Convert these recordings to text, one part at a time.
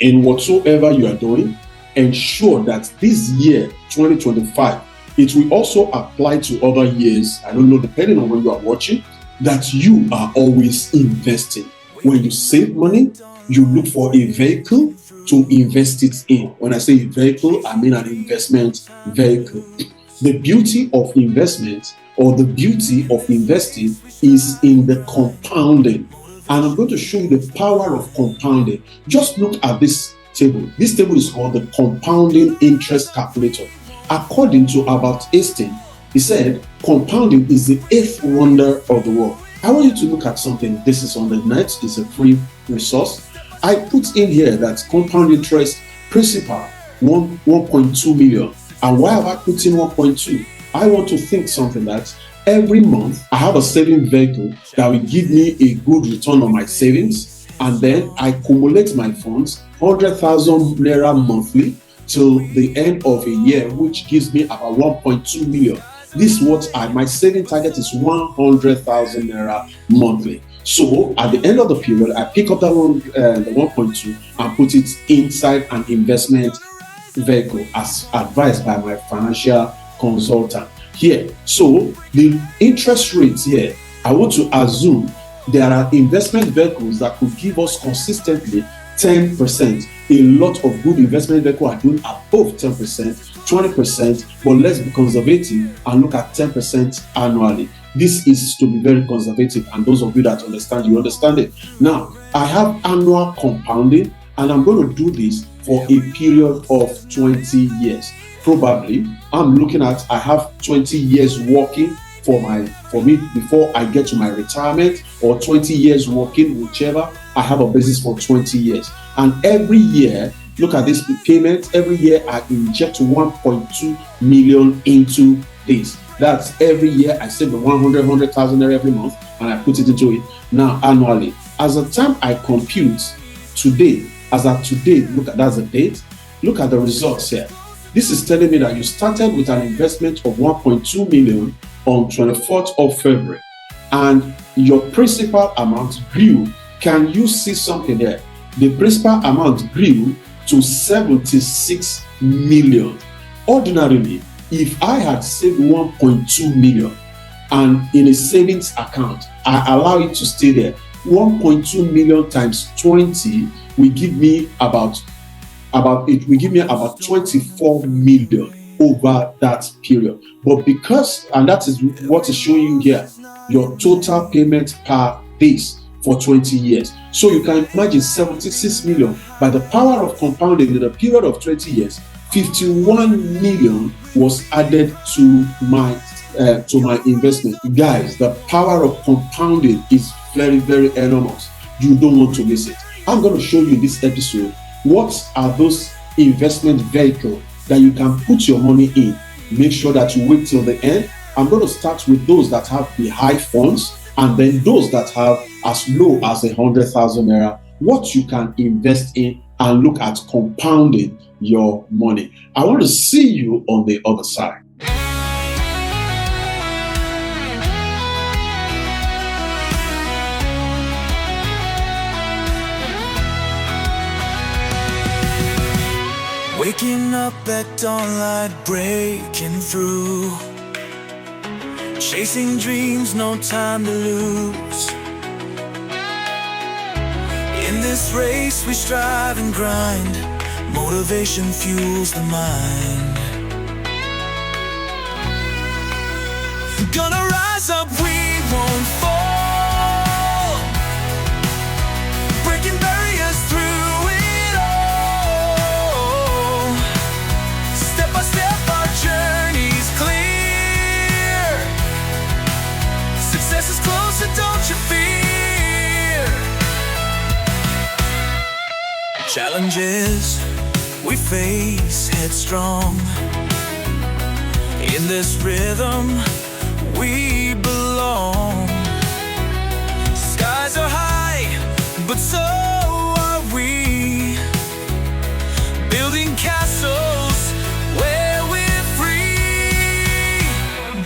in whatsoever you are doing, ensure that this year, 2025, it will also apply to other years. I don't know, depending on when you are watching, that you are always investing. When you save money, you look for a vehicle to invest it in. When I say vehicle, I mean an investment vehicle. The beauty of investment or the beauty of investing is in the compounding. And I'm going to show you the power of compounding. Just look at this table. This table is called the compounding interest calculator. According to Albert Einstein, he said compounding is the eighth wonder of the world. I want you to look at something. This is on the net. It's a free resource. I put in here that compound interest principal 1.2 million. And why have I put in 1.2? I want to think something that every month I have a saving vehicle that will give me a good return on my savings, and then I accumulate my funds 100,000 naira monthly till the end of a year, which gives me about 1.2 million. This is what my saving target is, 100,000 naira monthly. So at the end of the period, I pick up that one, the 1.2, and put it inside an investment vehicle as advised by my financial consultant here. So the interest rates here, I want to assume there are investment vehicles that could give us consistently 10%. A lot of good investment vehicles are doing above 10%, 20%, but let's be conservative and look at 10% annually. This is to be very conservative, and those of you that understand, you understand it. Now, I have annual compounding, and I'm going to do this for a period of 20 years. Probably, I'm looking at, I have 20 years working for me before I get to my retirement, or 20 years working, whichever. I have a business for 20 years. And every year, look at this payment, every year I inject 1.2 million into this. That's every year I save 100,000 naira every month, and I put it into it now annually. As the time I compute today, as of today, look at that's the date. Look at the results here. This is telling me that you started with an investment of 1.2 million on 24th of February, and your principal amount grew. Can you see something there? The principal amount grew to 76 million. Ordinarily, if I had saved 1.2 million and in a savings account, I allow it to stay there, 1.2 million times 20 will give me about 24 million over that period. But because, and that is what is showing you here, your total payment per days for 20 years. So you can imagine 76 million. By the power of compounding in a period of 20 years, 51 million was added to my investment. Guys, the power of compounding is very, very enormous. You don't want to miss it. I'm going to show you in this episode what are those investment vehicles that you can put your money in. Make sure that you wait till the end. I'm going to start with those that have the high funds, and then those that have as low as 100,000 naira, what you can invest in, and look at compounding your money. I want to see you on the other side. Waking up at dawnlight, breaking through, chasing dreams, no time to lose. In this race we strive and grind, motivation fuels the mind. Gonna rise up, we won't fall, breaking barriers through it all. Step by step our journey's clear, success is closer, don't you fear. Challenges we face headstrong, in this rhythm we belong. Skies are high, but so are we, building castles where we're free.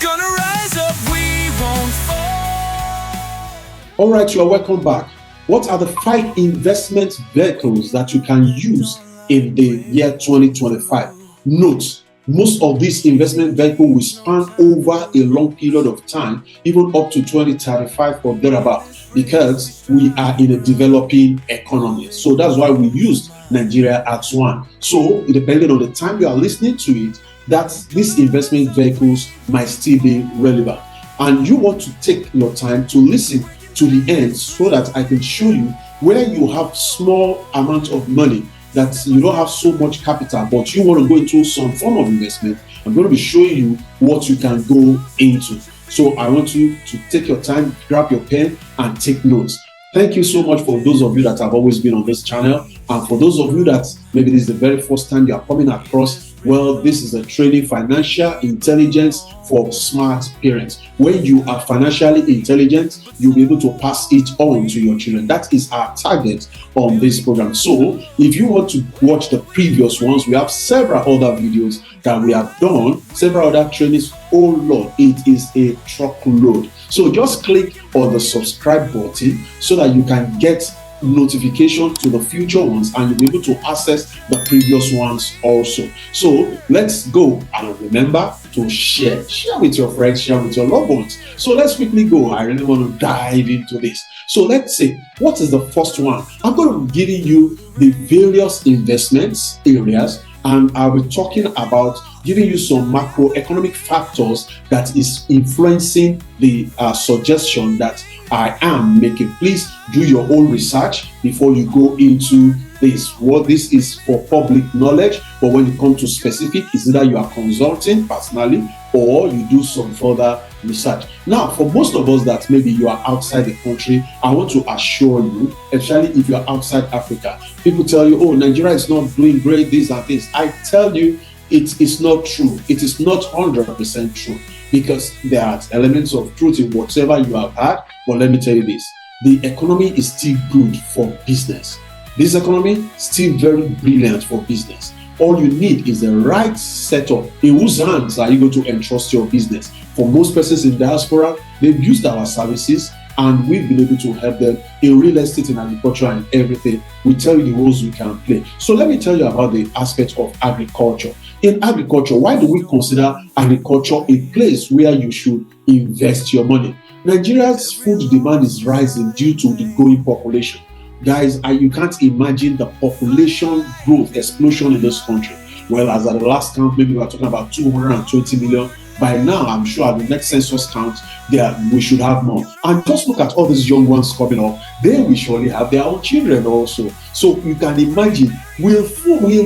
Gonna rise up, we won't fall. All right, you are welcome back. What are the 5 investment vehicles that you can use in the year 2025? Note, most of these investment vehicles will span over a long period of time, even up to 2035 or thereabout, because we are in a developing economy. So that's why we used Nigeria as one. So depending on the time you are listening to it, that these investment vehicles might still be relevant. And you want to take your time to listen to the end so that I can show you where you have small amount of money, that you don't have so much capital, but you want to go into some form of investment. I'm going to be showing you what you can go into. So I want you to take your time, grab your pen and take notes. Thank you so much for those of you that have always been on this channel. And for those of you that maybe this is the very first time you are coming across, well, this is a training, financial intelligence for smart parents. When you are financially intelligent, you'll be able to pass it on to your children. That is our target on this program. So if you want to watch the previous ones, we have several other videos that we have done, several other trainings. Oh Lord, it is a truckload. So just click on the subscribe button so that you can get notification to the future ones, and you'll be able to access the previous ones also. So let's go, and remember to share with your friends, share with your loved ones. So let's quickly go. I really want to dive into this. So let's say, what is the first one? I'm going to be giving you the various investments areas, and I'll be talking about giving you some macroeconomic factors that is influencing the suggestion that I am making. Please do your own research before you go into this. What this is for public knowledge, but when it comes to specific, is either you are consulting personally or you do some further research. Now, for most of us that maybe you are outside the country, I want to assure you, especially if you are outside Africa, people tell you, oh, Nigeria is not doing great, this and this. I tell you, it is not true. It is not 100% true, because there are elements of truth in whatever you have had. But let me tell you this, the economy is still good for business. This economy is still very brilliant for business. All you need is the right setup. In whose hands are you going to entrust your business? For most persons in diaspora, they've used our services, and we've been able to help them in real estate, in agriculture, and everything. We tell you the roles we can play. So let me tell you about the aspect of agriculture. In agriculture, why do we consider agriculture a place where you should invest your money? Nigeria's food demand is rising due to the growing population. Guys, you can't imagine the population growth explosion in this country. Well, as at the last count, maybe we are talking about 220 million. By now, I'm sure at the next census count, we should have more. And just look at all these young ones coming up. They will surely have their own children also. So you can imagine, will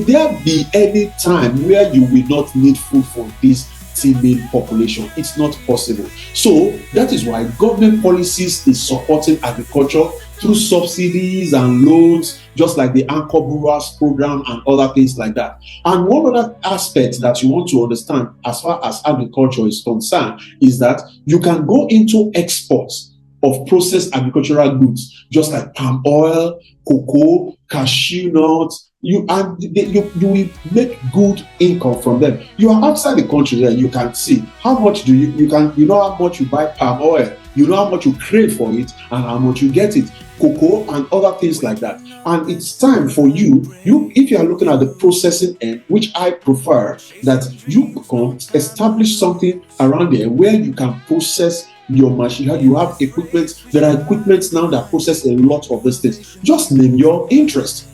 there be any time where you will not need food for this teeming population? It's not possible. So that is why government policies is supporting agriculture through subsidies and loans, just like the Anchor Brewers program and other things like that. And one other aspect that you want to understand as far as agriculture is concerned is that you can go into exports of processed agricultural goods, just like palm oil, cocoa, cashew nuts. You will make good income from them. You are outside the country, there you can see how much you know how much you buy palm oil, you know how much you crave for it, and how much you get it. Cocoa and other things like that. And it's time for you if you are looking at the processing end, which I prefer, that you can establish something around there where you can process your machine. You have equipment. There are equipments now that process a lot of these things. Just name your interest.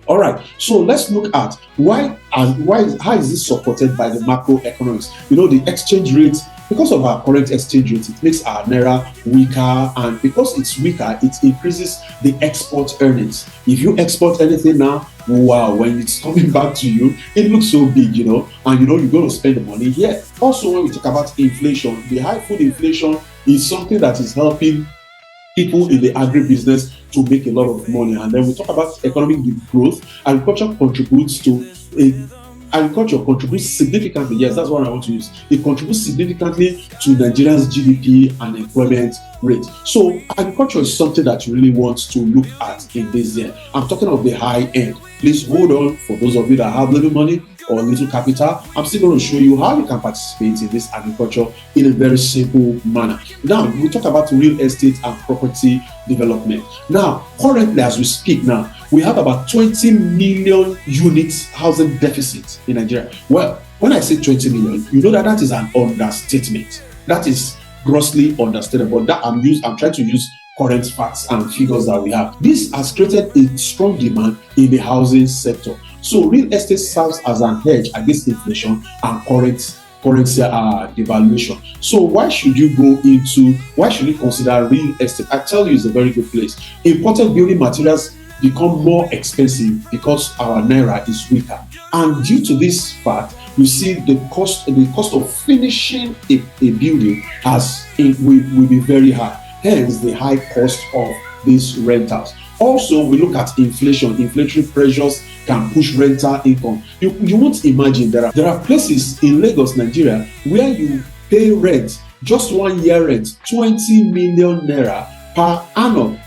All right, so let's look at how is this supported by the macroeconomics? You know, the exchange rate. Because of our current exchange rate, it makes our naira weaker, and because it's weaker, it increases the export earnings. If you export anything now, wow, when it's coming back to you, it looks so big, you know, and you know you're going to spend the money here. Also, when we talk about inflation, the high food inflation is something that is helping people in the agribusiness to make a lot of money. And then we talk about economic growth. Agriculture contributes significantly. Yes, that's what I want to use. It contributes significantly to Nigeria's GDP and employment rate. So agriculture is something that you really want to look at in this year. I'm talking of the high end. Please hold on for those of you that have little money, or little capital, I'm still going to show you how you can participate in this agriculture in a very simple manner. Now, we'll talk about real estate and property development. Now, currently, as we speak now, we have about 20 million units housing deficit in Nigeria. Well, when I say 20 million, you know that is an understatement. That is grossly understated, but that I'm trying to use current facts and figures that we have. This has created a strong demand in the housing sector. So real estate serves as an hedge against inflation and currency devaluation. So why should you consider real estate? I tell you, it's a very good place. Imported building materials become more expensive because our naira is weaker, and due to this fact, you see the cost of finishing a building will be very high. Hence the high cost of these rentals. Also, we look at inflation. Inflationary pressures can push rental income. You won't imagine there are places in Lagos, Nigeria, where you pay rent, just 1 year rent, 20 million naira per annum.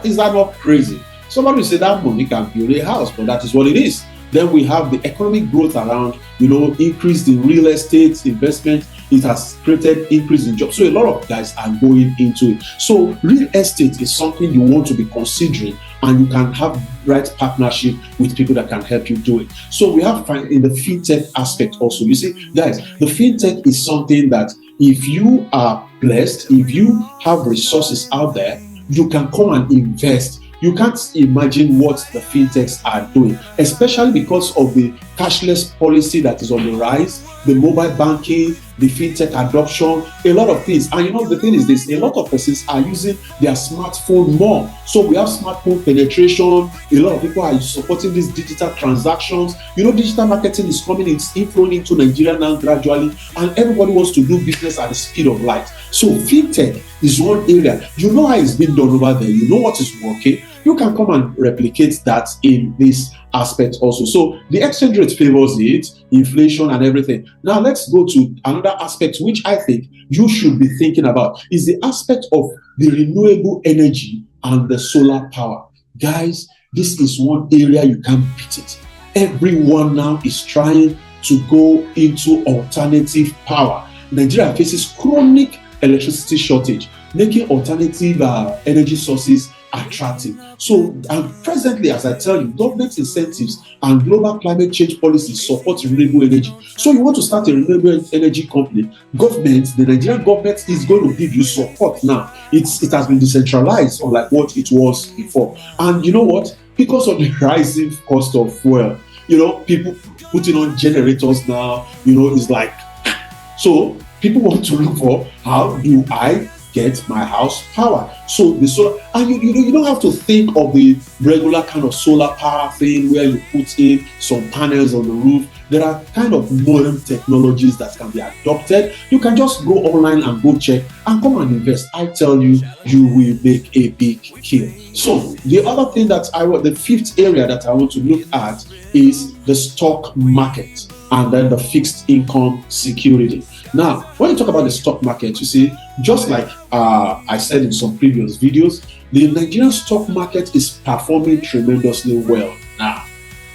Is that not crazy? Somebody will say that money can build a house, but that is what it is. Then we have the economic growth around, increase in real estate investment. It has created increase in jobs. So a lot of guys are going into it. So real estate is something you want to be considering, and you can have right partnership with people that can help you do it. So we have in the fintech aspect also. You see, guys, the fintech is something that if you are blessed, if you have resources out there, you can come and invest. You can't imagine what the fintechs are doing, especially because of the cashless policy that is on the rise, the mobile banking, the fintech adoption, a lot of things. And the thing is this, a lot of persons are using their smartphone more. So we have smartphone penetration. A lot of people are supporting these digital transactions. Digital marketing is coming, it's inflowing into Nigeria now gradually, and everybody wants to do business at the speed of light. So fintech is one area. You know how it's been done over there. You know what is working. You can come and replicate that in this aspect also. So the exchange rate favors it, inflation and everything. Now let's go to another aspect which I think you should be thinking about, is the aspect of the renewable energy and the solar power. Guys, this is one area you can't beat it. Everyone now is trying to go into alternative power. Nigeria faces chronic electricity shortage, making alternative energy sources attractive. So, and presently, as I tell you, government incentives and global climate change policies support renewable energy. So you want to start a renewable energy company, the Nigerian government is going to give you support now. It has been decentralized, unlike what it was before. And you know what? Because of the rising cost of fuel, people putting on generators now, it's like, so people want to look for, how do I get my house power? So the solar, and you don't have to think of the regular kind of solar power thing where you put in some panels on the roof. There are kind of modern technologies that can be adopted. You can just go online and go check and come and invest. I tell you, you will make a big kill. So the other thing the fifth area that I want to look at is the stock market and then the fixed income security. Now, when you talk about the stock market, you see, just like I said in some previous videos, the Nigerian stock market is performing tremendously well now.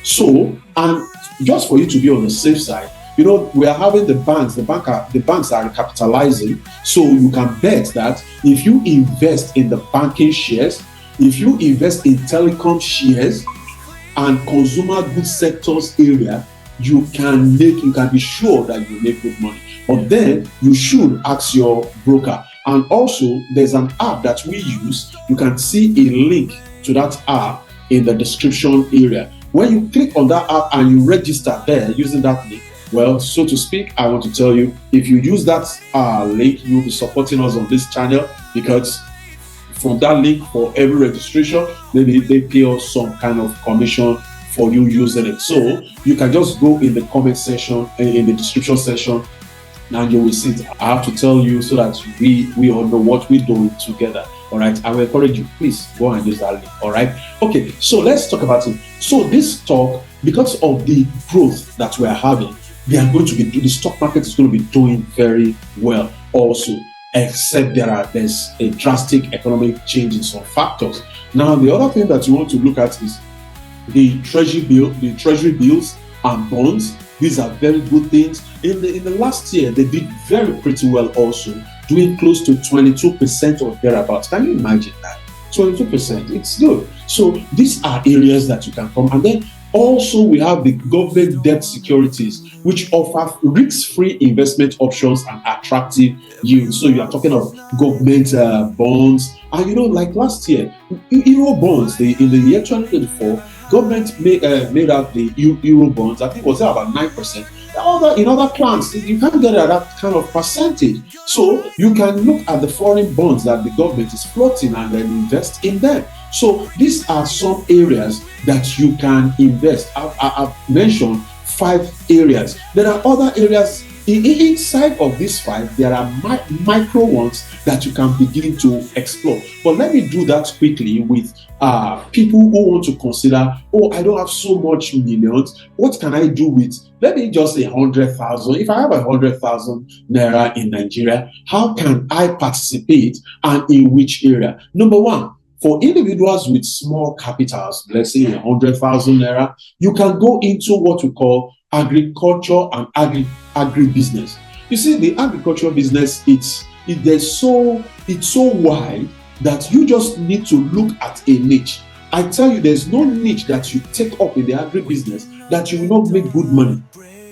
So, and just for you to be on the safe side, we are having the banks are recapitalizing. So you can bet that if you invest in the banking shares, if you invest in telecom shares and consumer goods sectors area, you can be sure that you make good money. But then you should ask your broker. And also, there's an app that we use. You can see a link to that app in the description area. When you click on that app and you register there using that link, well, so to speak, I want to tell you, if you use that link, you'll be supporting us on this channel, because from that link, for every registration, maybe they pay us some kind of commission for you using it. So you can just go in the comment section, in the description section, and you will see it. I have to tell you so that we all know what we're doing together. All right, I will encourage you, please go and use that link. All right, okay, so let's talk about it. So this stock, because of the growth that we're having, the stock market is going to be doing very well also, except there's a drastic economic change in some factors. Now, the other thing that you want to look at is the treasury bills and bonds. These are very good things. In the last year, they did very pretty well also, doing close to 22% or thereabouts. Can you imagine that? 22%. It's good. So these are areas that you can come. And then also we have the government debt securities, which offer risk-free investment options and attractive yields. So you are talking of government bonds. And like last year, Euro bonds, in the year 2024, government made out the Euro bonds. I think it was about 9%. In other plans, you can't get that kind of percentage. So you can look at the foreign bonds that the government is floating and then invest in them. So these are some areas that you can invest. I've mentioned 5 areas. There are other areas inside of these 5. There are micro ones that you can begin to explore. But let me do that quickly with people who want to consider, I don't have so much millions. What can I do with, let me just say 100,000. If I have 100,000 naira in Nigeria, how can I participate and in which area? Number one, for individuals with small capitals, let's say 100,000 naira, you can go into what we call agriculture and agribusiness. You see, the agricultural business, it's so wide that you just need to look at a niche. I tell you, there's no niche that you take up in the agribusiness that you will not make good money.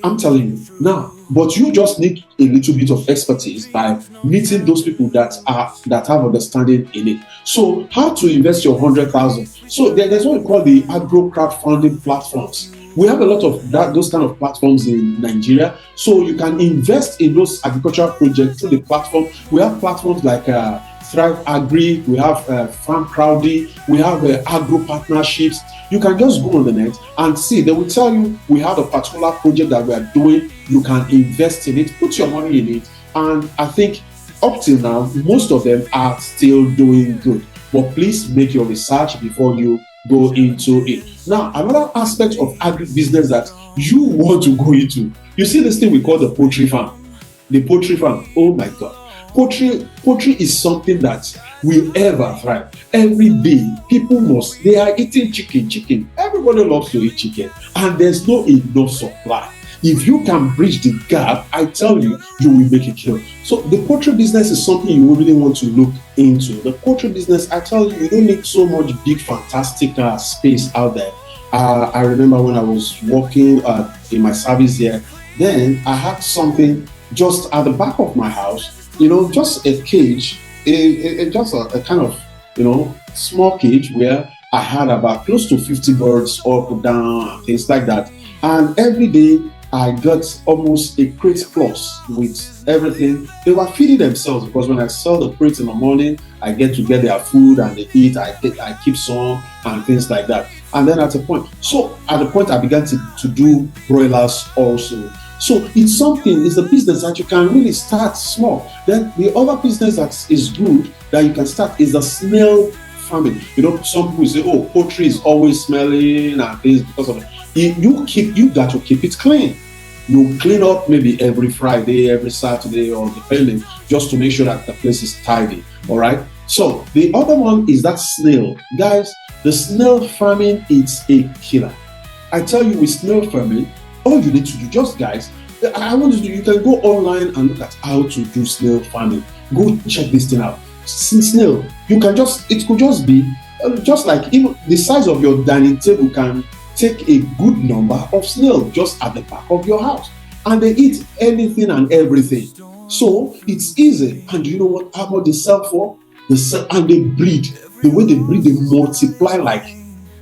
I'm telling you now, but you just need a little bit of expertise by meeting those people that have understanding in it. So, how to invest your 100,000? So there's what we call the agro crowdfunding platforms. We have a lot of those kind of platforms in Nigeria. So you can invest in those agricultural projects through the platform. We have platforms like Thrive Agri, we have Farm Crowdy, we have agro partnerships. You can just go on the net and see. They will tell you, we have a particular project that we are doing. You can invest in it, put your money in it. And I think up till now, most of them are still doing good. But please make your research before you go into it. Now, another aspect of agribusiness that you want to go into, you see this thing we call the poultry farm. The poultry farm, oh my God. Poultry is something that will ever thrive. Every day, they are eating chicken. Everybody loves to eat chicken, and there's no enough supply. If you can bridge the gap, I tell you, you will make a kill. So the poultry business is something you really want to look into. The poultry business, I tell you, you don't need so much big, fantastic space out there. I remember when I was working in my service here, then I had something just at the back of my house. Just a cage, just a kind of, small cage where I had about close to 50 birds up, down, things like that. And every day I got almost a crate plus with everything. They were feeding themselves because when I sell the crates in the morning, I get to get their food and they eat. I keep some and things like that. And then at the point I began to do broilers also. So it's a business that you can really start small. Then the other business that is good that you can start is the snail farming. Some people say, poultry is always smelling and things because of it. You got to keep it clean. You clean up maybe every Friday, every Saturday, or depending, just to make sure that the place is tidy. All right. So the other one is that snail. Guys, the snail farming, it's a killer. I tell you, with snail farming, all you need to do, I want you can go online and look at how to do snail farming. Go check this thing out. Snail, it could just be just like even the size of your dining table can take a good number of snail just at the back of your house, and they eat anything and everything. So it's easy, and you know what? How much they sell for? And they breed. The way they breed, they multiply like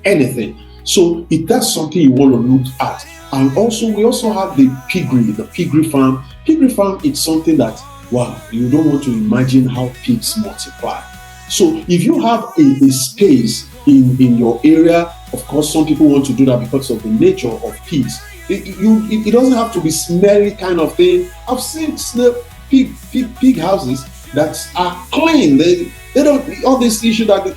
anything. So if that's something you want to look at. And we also have the piggery farm. Piggery farm, it's something that, wow, you don't want to imagine how pigs multiply. So if you have a space in your area, of course, some people want to do that because of the nature of pigs. It doesn't have to be smelly kind of thing. I've seen pig houses that are clean. They don't, all this issue that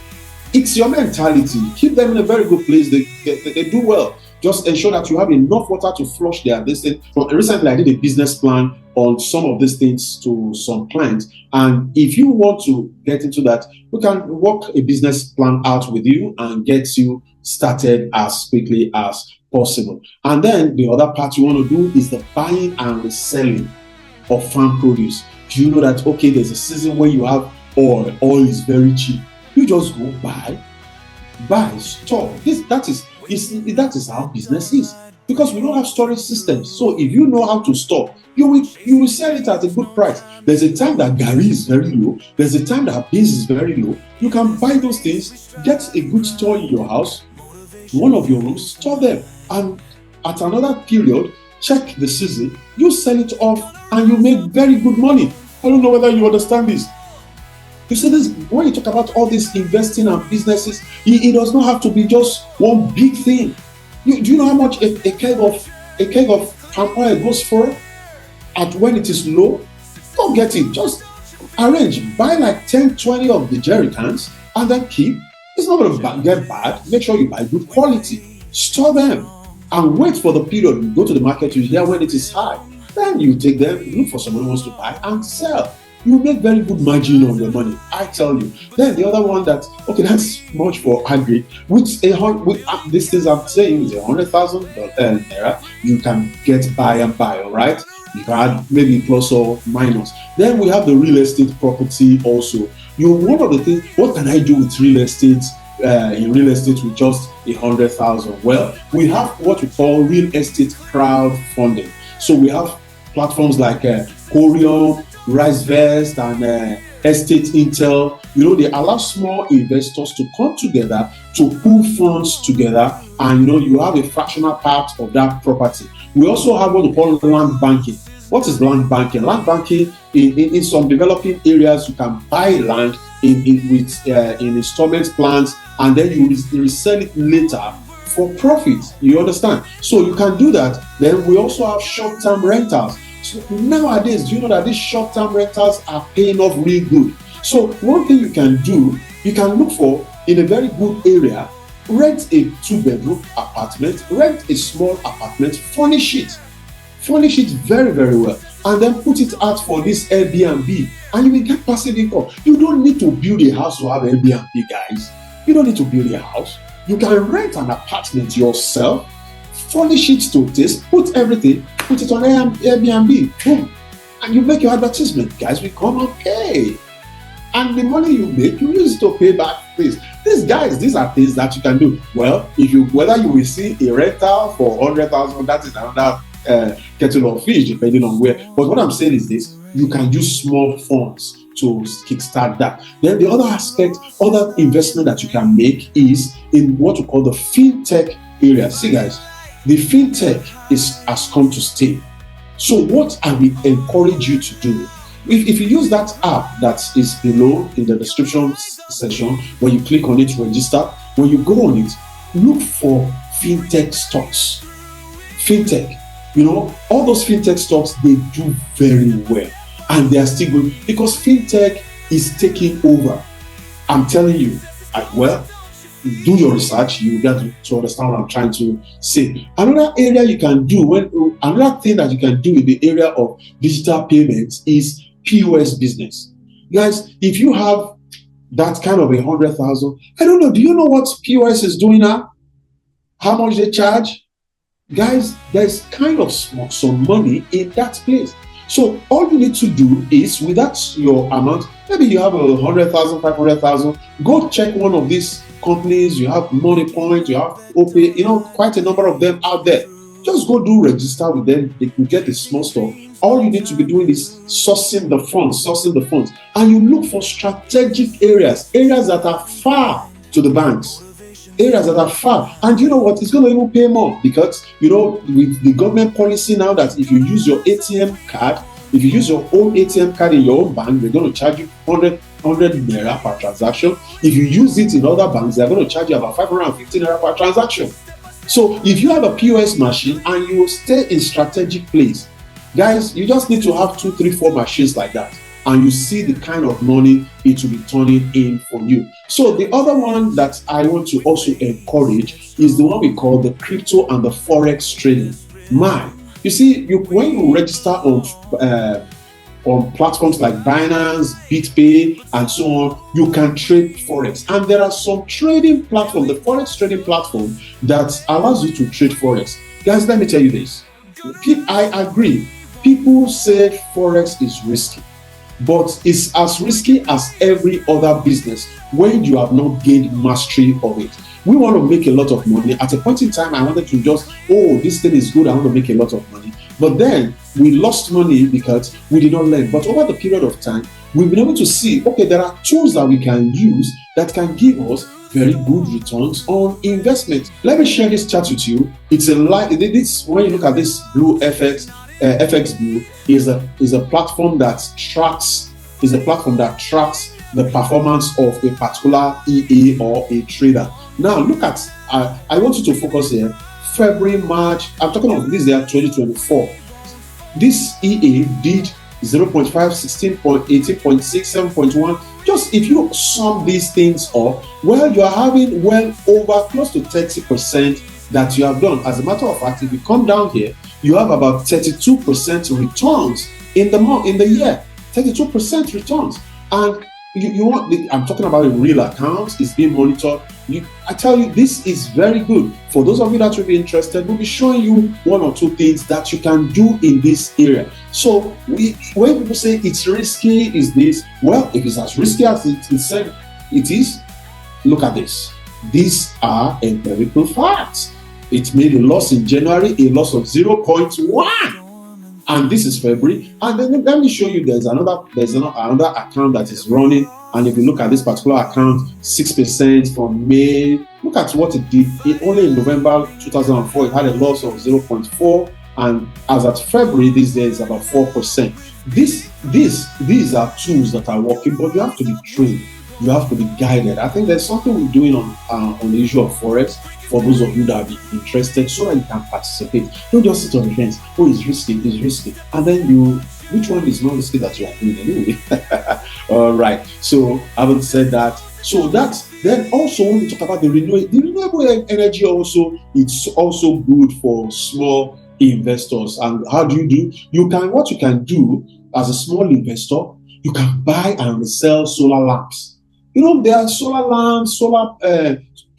it's your mentality. Keep them in a very good place. They do well. Just ensure that you have enough water to flush their thing. Recently, I did a business plan on some of these things to some clients. And if you want to get into that, we can work a business plan out with you and get you started as quickly as possible. And then the other part you want to do is the buying and the selling of farm produce. Do you know that, okay, there's a season where you have oil. Oil is very cheap. You just go buy, store. That is how business is. Because we don't have storage systems. So if you know how to store, you will sell it at a good price. There's a time that Gary is very low. There's a time that beans is very low. You can buy those things, get a good store in your house, one of your rooms, store them. And at another period, check the season, you sell it off and you make very good money. I don't know whether you understand this. You see this, when you talk about all this investing and businesses, it does not have to be just one big thing. Do you know how much a keg of palm oil goes for? At when it is low, don't get it. Just arrange, buy like 10, 20 of the jerry cans and then keep. It's not going to get bad. Make sure you buy good quality. Store them and wait for the period. You go to the market, you hear when it is high. Then you take them, look for someone who wants to buy and sell. You make very good margin on your money, I tell you. Then the other one that's much for agri. With this things I'm saying is 100,000 naira. You can get buy, all right? You can add maybe plus or minus. Then we have the real estate property also. One of the things, what can I do with real estate? In real estate with just 100,000. Well, we have what we call real estate crowdfunding. So we have platforms like Corium, RiseVest, and Estate Intel. They allow small investors to come together to pool funds together, and you have a fractional part of that property. We also have what we call land banking. What is land banking? Land banking in some developing areas, you can buy land in installment plans, and then you resell it later for profit. You understand? So you can do that. Then we also have short-term rentals. So nowadays, do you know that these short-term rentals are paying off really good? So one thing you can do, you can look for in a very good area, rent a 2-bedroom apartment, rent a small apartment, furnish it very, very well, and then put it out for this Airbnb, and you will get passive income. You don't need to build a house to have Airbnb, guys. You don't need to build a house. You can rent an apartment yourself, furnish it to taste, put it on Airbnb, boom, and you make your advertisement. Guys will come and pay. And the money you make, you use it to pay back this. These are things that you can do. Well, whether you will see a rental for 100,000, that is another kettle of fish, depending on where. But what I'm saying is this: you can use small funds to kickstart that. Then the other investment that you can make is in what we call the Fintech area. See, guys, the Fintech has come to stay. So what I will encourage you to do, if you use that app that is below in the description section, when you click on it, register, when you go on it, look for Fintech stocks. Fintech, all those Fintech stocks, they do very well. And they are still good because Fintech is taking over. I'm telling you, do your research, you get to understand what I'm trying to say. Another thing that you can do in the area of digital payments is POS business. Guys, if you have that kind of 100,000, I don't know, do you know what POS is doing now? How much they charge? Guys, there's kind of some money in that place. So all you need to do is, with that your amount, maybe you have 100,000, 500,000, go check one of these companies. You have Money Point, you have OPay, quite a number of them out there. Just go register with them. They can get a small store. All you need to be doing is sourcing the funds, and you look for strategic areas that are far to the banks. Areas that are far, and you know what? It's going to even pay more because with the government policy now that if you use your ATM card, if you use your own ATM card in your own bank, they're going to charge you 100 naira per transaction. If you use it in other banks, they're going to charge you about 550 naira per transaction. So if you have a POS machine and you stay in strategic place, guys, you just need to have 2, 3, 4 machines like that, and you see the kind of money it will be turning in for you. So the other one that I want to also encourage is the one we call the crypto and the forex trading. You see, when you register on on platforms like Binance, BitPay, and so on, you can trade Forex. And there are some trading platforms, the Forex trading platform, that allows you to trade Forex. Guys, let me tell you this. I agree. People say Forex is risky, but it's as risky as every other business when you have not gained mastery of it. We want to make a lot of money. At a point in time, I wanted to just, this thing is good, I want to make a lot of money. But then we lost money because we did not learn. But over the period of time, we've been able to see, okay, there are tools that we can use that can give us very good returns on investment. Let me share this chart with you. It's this, when you look at this blue FX Blue is a platform that tracks the performance of a particular EA or a trader. Now look at, I want you to focus here. February, March, I'm talking of this year 2024. This EA did 0.5, 16.8, 18.6, 7.1. Just if you sum these things up, well, you are having well over close to 30% that you have done. As a matter of fact, if you come down here, you have about 32% returns in the year. 32% returns. And you want, I'm talking about a real account, it's being monitored. I tell you, this is very good. For those of you that will be interested, we'll be showing you one or two things that you can do in this area. So when people say it's risky, is this? Well, if it's as risky as it said it is, look at this. These are empirical facts. It made a loss in January, a loss of 0.1. And this is February. And then let me show you there's another account that is running. And if you look at this particular account, 6% from May. Look at what it did. Only in November 2004, it had a loss of 0.4. And as at February, this year is about 4%. These are tools that are working, but you have to be trained. You have to be guided. I think there's something we're doing on the issue of Forex for those of you that are interested, so that you can participate. Don't just sit on the fence. It's risky. And then which one is not risky that you are doing anyway? All right. So having said that, then also when we talk about the renewable energy also, it's also good for small investors. And how do? What you can do as a small investor, you can buy and resell solar lamps. There are solar lamps, solar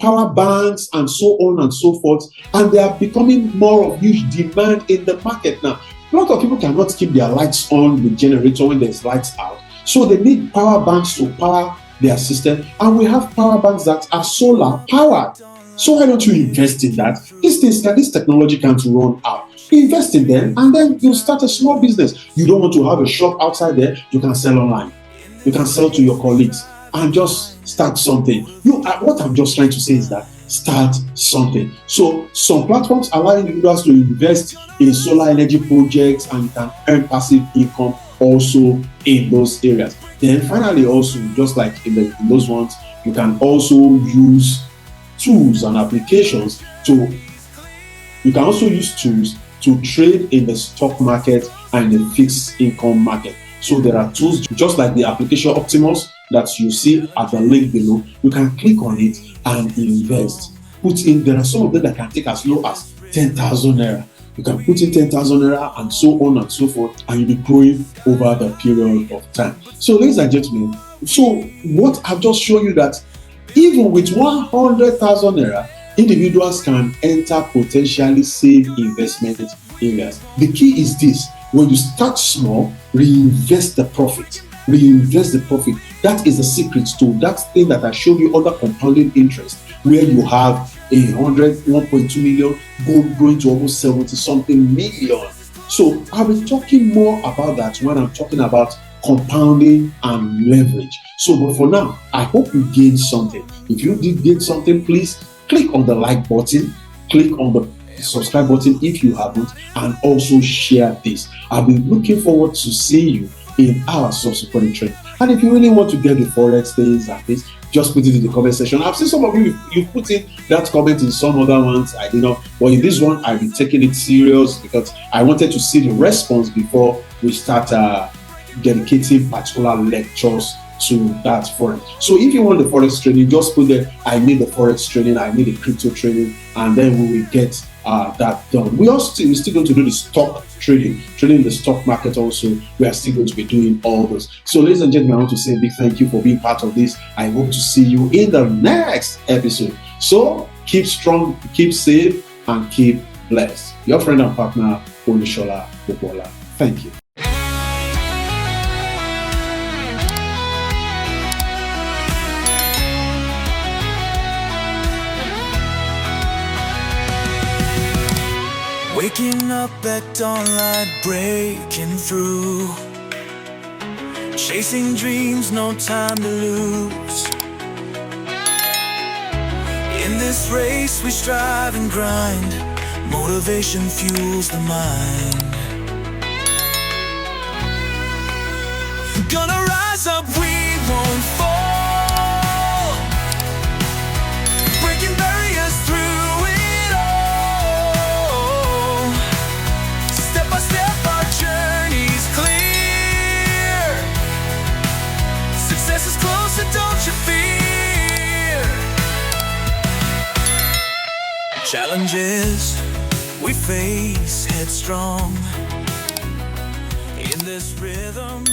power banks, and so on and so forth, and they are becoming more of huge demand in the market now. A lot of people cannot keep their lights on with generator when there's lights out, so they need power banks to power their system, and we have power banks that are solar powered. So why don't you invest in that? This technology can't run out. Invest in them, and then you start a small business. You don't want to have a shop outside there. You can sell online. You can sell to your colleagues and just start something. What I'm just trying to say is that start something. So some platforms allow individuals to invest in solar energy projects, and you can earn passive income also in those areas. Then finally, also just like in those ones, you can also use tools and applications to trade in the stock market and the fixed income market. So there are tools just like the application Optimus that you see at the link below. You can click on it and invest. There are some of them that can take as low as 10,000 naira. You can put in 10,000 naira and so on and so forth, and you'll be growing over the period of time. So ladies and gentlemen, so what I've just shown you that even with 100,000 naira, individuals can enter potentially safe investment areas. The key is this: when you start small, reinvest the profit. That is the secret to that thing that I showed you under compounding interest, where you have 1.2 million going to almost 70 something million. So I'll be talking more about that when I'm talking about compounding and leverage. So, but for now, I hope you gained something. If you did gain something, please click on the like button, click on the subscribe button if you haven't, and also share this. I'll be looking forward to seeing you in our subsequent training. And if you really want to get the Forex things like this, just put it in the comment section. I've seen some of you put in that comment in some other ones. I did not, but in this one, I'll be taking it serious because I wanted to see the response before we start dedicating particular lectures to that Forex. So if you want the Forex training, just put there, I need the Forex training, I need the crypto training, and then we will get that done. We're still going to do the stock trading in the stock market also. We are still going to be doing all this. So, ladies and gentlemen, I want to say a big thank you for being part of this. I hope to see you in the next episode. So, keep strong, keep safe, and keep blessed. Your friend and partner, Olushola Popola. Thank you. Waking up at dawn, light breaking through, chasing dreams, no time to lose. In this race we strive and grind, motivation fuels the mind. Gonna rise up, we won't fall, breaking barriers through it all. Step by step our journey's clear, success is closer, don't you fear. Challenges we face headstrong, in this rhythm